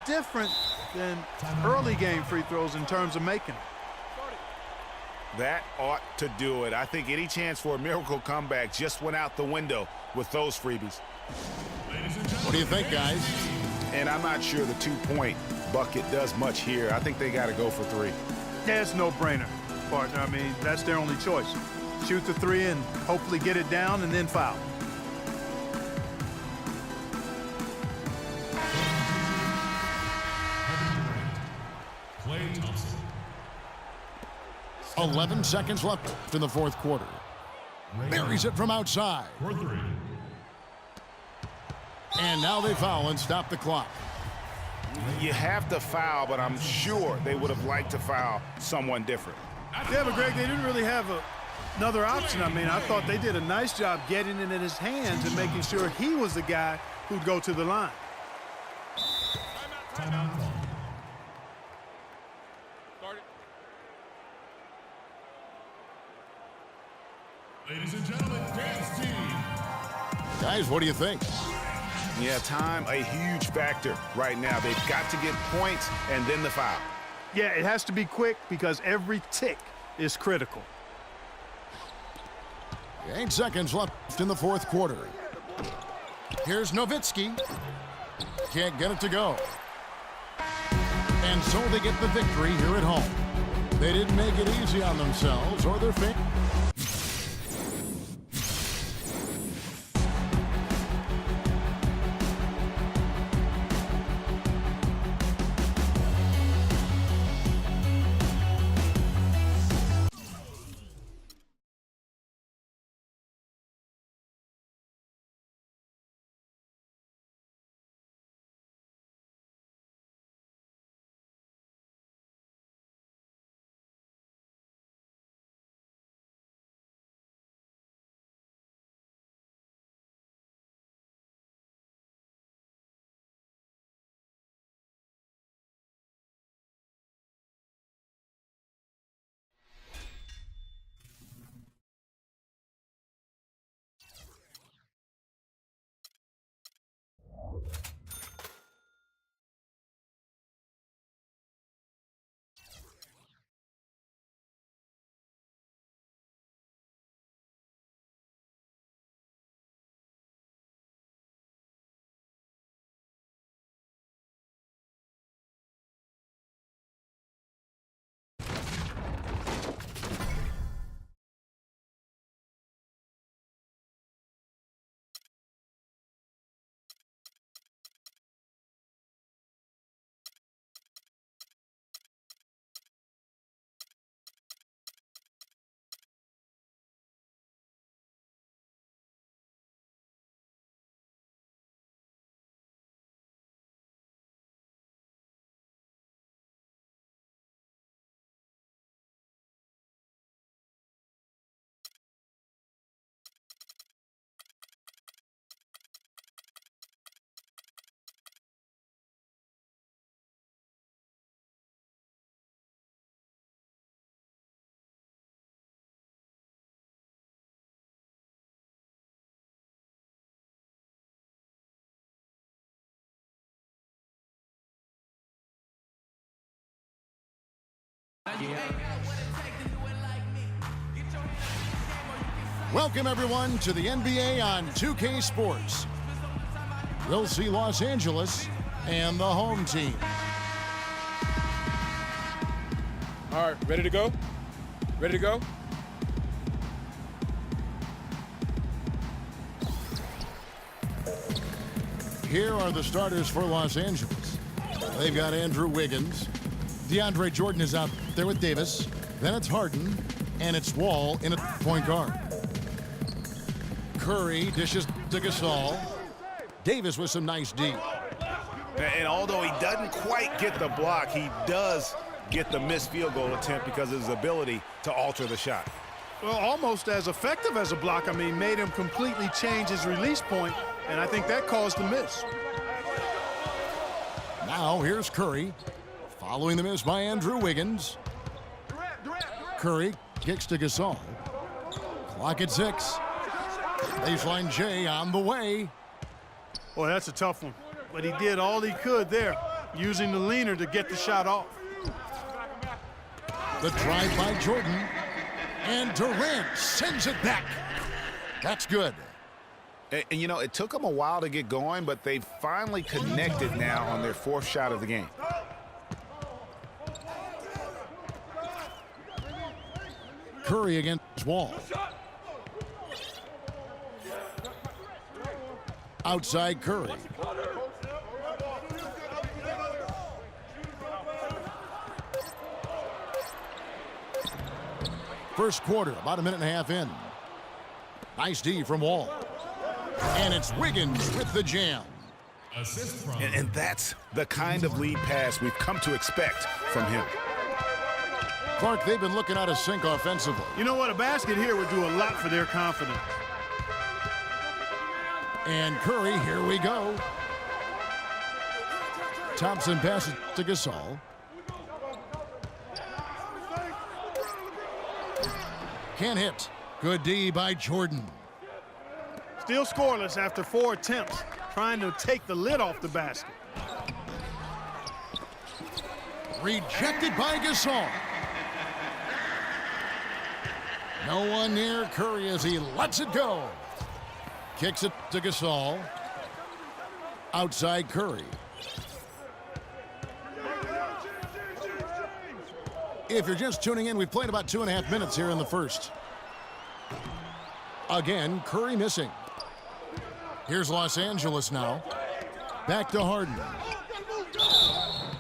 different than early game free throws in terms of making them. That ought to do it. I think any chance for a miracle comeback just went out the window with those freebies. What do you think, guys? And I'm not sure the two-point bucket does much here. I think they got to go for three. Yeah, it's no-brainer, partner. I mean, that's their only choice. Shoot the three and hopefully get it down and then foul. Klay Thompson. 11 seconds left in the fourth quarter. Buries it from outside. For three. And now they foul and stop the clock. You have to foul, but I'm sure they would have liked to foul someone different. Yeah, but Greg, they didn't really have another option. I mean, I thought they did a nice job getting it in his hands and making sure he was the guy who'd go to the line. Timeout call. Ladies and gentlemen, dance team. Guys, what do you think? Yeah, time a huge factor right now. They've got to get points and then the foul. Yeah, it has to be quick because every tick is critical. 8 seconds left in the fourth quarter. Here's Nowitzki. Can't get it to go. And so they get the victory here at home. They didn't make it easy on themselves or their fans. Welcome, everyone, to the NBA on 2K Sports. We'll see Los Angeles and the home team. All right, ready to go? Ready to go? Here are the starters for Los Angeles. They've got Andrew Wiggins. DeAndre Jordan is out there with Davis. Then it's Harden, and it's Wall in a point guard. Curry dishes to Gasol. Davis with some nice D. And although he doesn't quite get the block, he does get the missed field goal attempt because of his ability to alter the shot. Well, almost as effective as a block. I mean, made him completely change his release point, and I think that caused the miss. Now here's Curry, following the miss by Andrew Wiggins. Curry kicks to Gasol. Clock at 6. Baseline J on the way. Boy, that's a tough one. But he did all he could there. using the leaner to get the shot off. The drive by Jordan. And Durant sends it back. That's good. And, you know, it took them a while to get going, but they finally connected now on their fourth shot of the game. Curry against Wall. Outside Curry. First quarter, about a minute and a half in. Nice D from Wall. And it's Wiggins with the jam. Assist from And that's the kind of lead pass we've come to expect from him. Clark, they've been looking out of sync offensively. You know what? A basket here would do a lot for their confidence. And Curry, here we go. Thompson passes to Gasol. Can't hit. Good D by Jordan. Still scoreless after 4 attempts, trying to take the lid off the basket. Rejected by Gasol. No one near Curry as he lets it go. Kicks it to Gasol. Outside Curry. If you're just tuning in, we've played about 2.5 minutes here in the first. Again, Curry missing. Here's Los Angeles now. Back to Harden.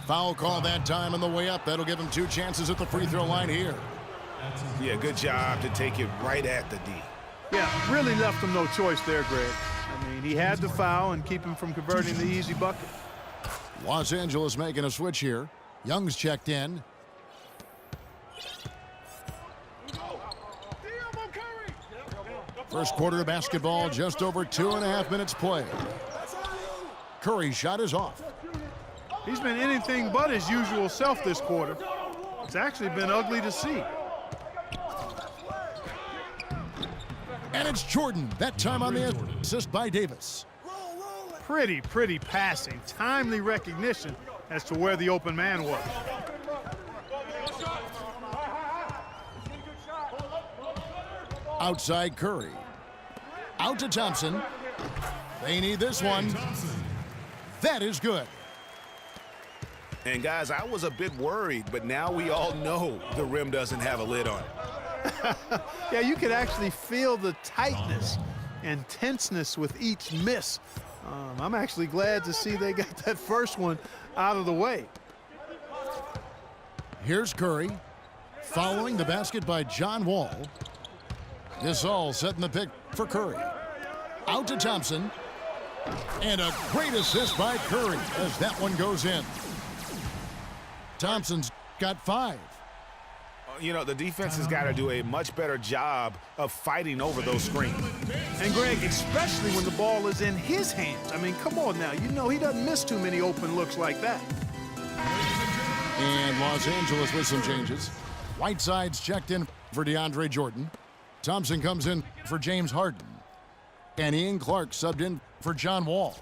Foul call that time on the way up. That'll give him 2 chances at the free throw line here. Yeah, good job to take it right at the D. Yeah, really left him no choice there, Greg. I mean, he had the foul and keep him from converting the easy bucket. Los Angeles making a switch here. Young's checked in. First quarter of basketball, just over 2.5 minutes play. Curry's shot is off. He's been anything but his usual self this quarter. It's actually been ugly to see. And it's Jordan, that time on the assist by Davis. Pretty passing. Timely recognition as to where the open man was. Outside Curry. Out to Thompson. They need this one. That is good. And guys, I was a bit worried, but now we all know the rim doesn't have a lid on it. Yeah, you could actually feel the tightness and tenseness with each miss. I'm actually glad to see they got that first one out of the way. Here's Curry. Following the basket by John Wall. Gasol setting the pick for Curry. Out to Thompson. And a great assist by Curry as that one goes in. Thompson's got 5. You know, the defense has got to do a much better job of fighting over those screens. And Greg, especially when the ball is in his hands. I mean, come on now. You know he doesn't miss too many open looks like that. And Los Angeles with some changes. Whiteside's checked in for DeAndre Jordan. Thompson comes in for James Harden. And Ian Clark subbed in for John Wall.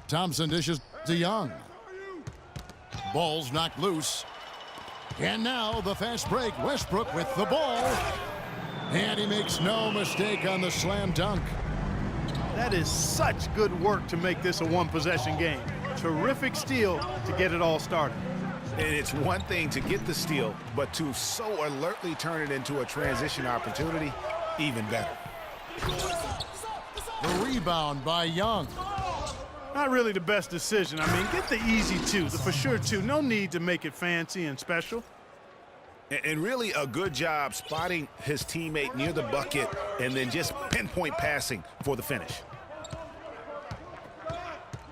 Thompson dishes to Young. Ball's knocked loose. And now the fast break. Westbrook with the ball. And he makes no mistake on the slam dunk. That is such good work to make this a one-possession game. Terrific steal to get it all started. And it's one thing to get the steal, but to so alertly turn it into a transition opportunity, even better. The rebound by Young. Not really the best decision. I mean, get the easy 2, the for sure 2. No need to make it fancy and special. And really a good job spotting his teammate near the bucket and then just pinpoint passing for the finish.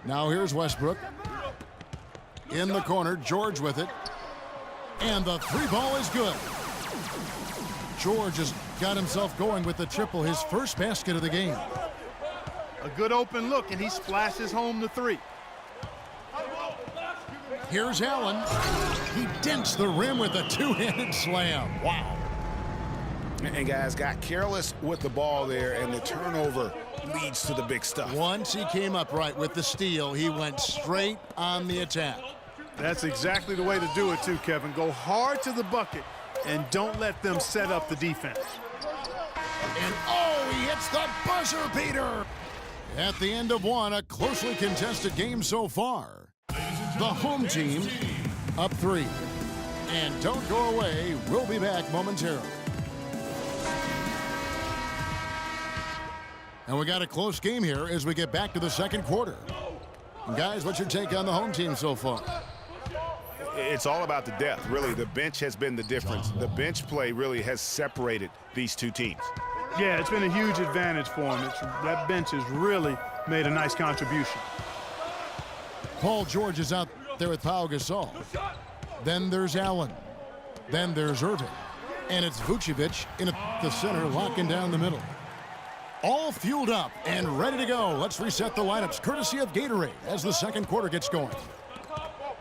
Now here's Westbrook. In the corner, George with it. And the 3 ball is good. George has got himself going with the triple, his first basket of the game. A good open look, and he splashes home the 3. Here's Allen. He dents the rim with a 2-handed slam. Wow. And guys got careless with the ball there, and the turnover leads to the big stuff. Once he came up right with the steal, he went straight on the attack. That's exactly the way to do it too, Kevin. Go hard to the bucket and don't let them set up the defense. And oh, he hits the buzzer beater. At the end of one, a closely contested game so far. The home team up 3. And don't go away. We'll be back momentarily. And we got a close game here as we get back to the second quarter. And guys, what's your take on the home team so far? It's all about the depth, really. The bench has been the difference. The bench play really has separated these two teams. Yeah, it's been a huge advantage for them. That bench has really made a nice contribution. Paul George is out there with Pau Gasol. Then there's Allen. Then there's Irving. And it's Vucevic in the center, locking down the middle. All fueled up and ready to go. Let's reset the lineups, courtesy of Gatorade, as the second quarter gets going.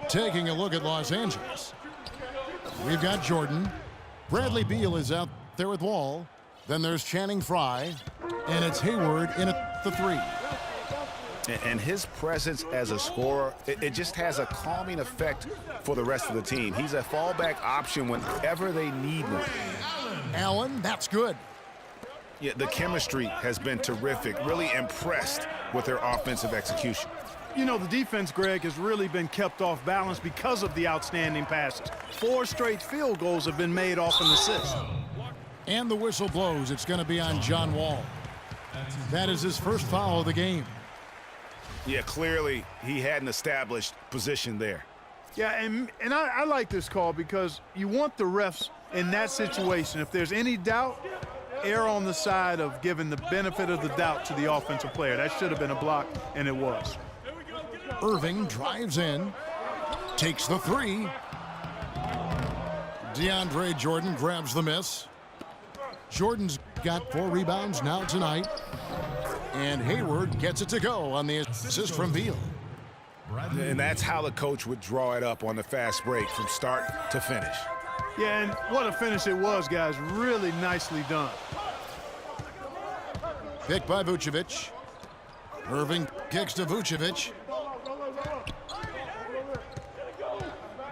Taking a look at Los Angeles. We've got Jordan. Bradley Beal is out there with Wall. Then there's Channing Frye. And it's Hayward in at the 3. And his presence as a scorer, it just has a calming effect for the rest of the team. He's a fallback option whenever they need one. Allen, that's good. Yeah, the chemistry has been terrific. Really impressed with their offensive execution. You know, the defense, Greg, has really been kept off balance because of the outstanding passes. 4 straight field goals have been made off an assist. And the whistle blows. It's going to be on John Wall. That is his first foul of the game. Yeah, clearly he had an established position there. Yeah, and I like this call because you want the refs in that situation. If there's any doubt, err on the side of giving the benefit of the doubt to the offensive player. That should have been a block, and it was. Irving drives in, takes the 3. DeAndre Jordan grabs the miss. Jordan's got 4 rebounds now tonight. And Hayward gets it to go on the assist from Beal. And that's how the coach would draw it up on the fast break from start to finish. Yeah, and what a finish it was, guys. Really nicely done. Picked by Vucevic. Irving kicks to Vucevic.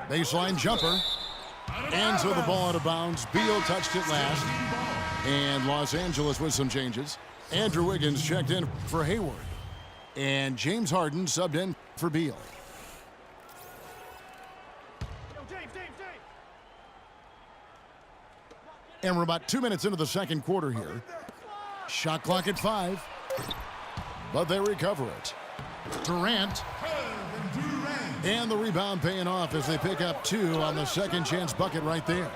Baseline jumper. And so the ball out of bounds. Beal touched it last. And Los Angeles with some changes. Andrew Wiggins checked in for Hayward. And James Harden subbed in for Beal. And we're about 2 minutes into the second quarter here. Shot clock at 5. But they recover it. Durant. And the rebound paying off as they pick up 2 on the second chance bucket right there.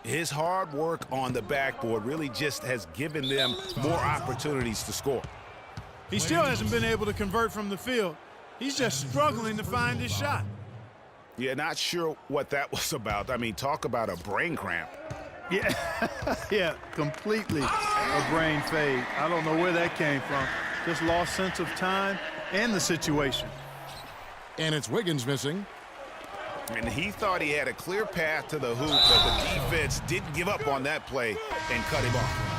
His hard work on the backboard really just has given them more opportunities to score. He still hasn't been able to convert from the field. He's just struggling to find his shot. Yeah, not sure what that was about. I mean, talk about a brain cramp. Yeah, yeah, completely a brain fade. I don't know where that came from. Just lost sense of time and the situation. And it's Wiggins missing. And he thought he had a clear path to the hoop, but the defense didn't give up on that play and cut him off.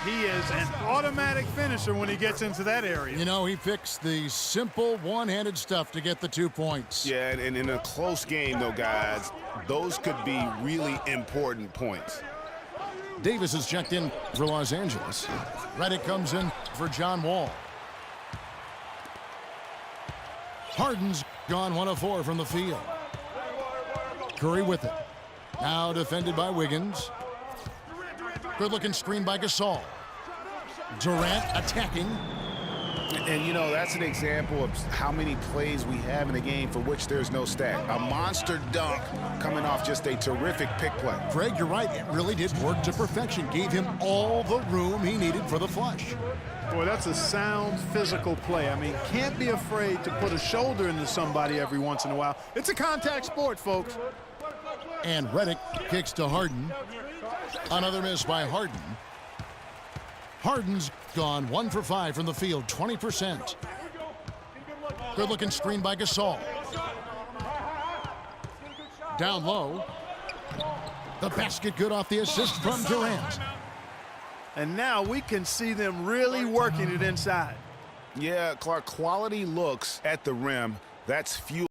He is an automatic finisher when he gets into that area. You know, he fixed the simple one-handed stuff to get the 2 points. Yeah, and in a close game, though, guys, those could be really important points. Davis is checked in for Los Angeles. Redick comes in for John Wall. Harden's gone 1 of 4 from the field. Curry with it. Now defended by Wiggins. Good-looking screen by Gasol. Durant attacking. And, you know, that's an example of how many plays we have in a game for which there's no stat. A monster dunk coming off just a terrific pick play. Greg, you're right. It really did work to perfection. Gave him all the room he needed for the flush. Boy, that's a sound physical play. I mean, can't be afraid to put a shoulder into somebody every once in a while. It's a contact sport, folks. And Redick kicks to Harden. Another miss by Harden. Harden's gone 1 for 5 from the field, 20%. Good-looking screen by Gasol. Down low. The basket good off the assist from Durant. And now we can see them really working it inside. Yeah, Clark, quality looks at the rim. That's fuel.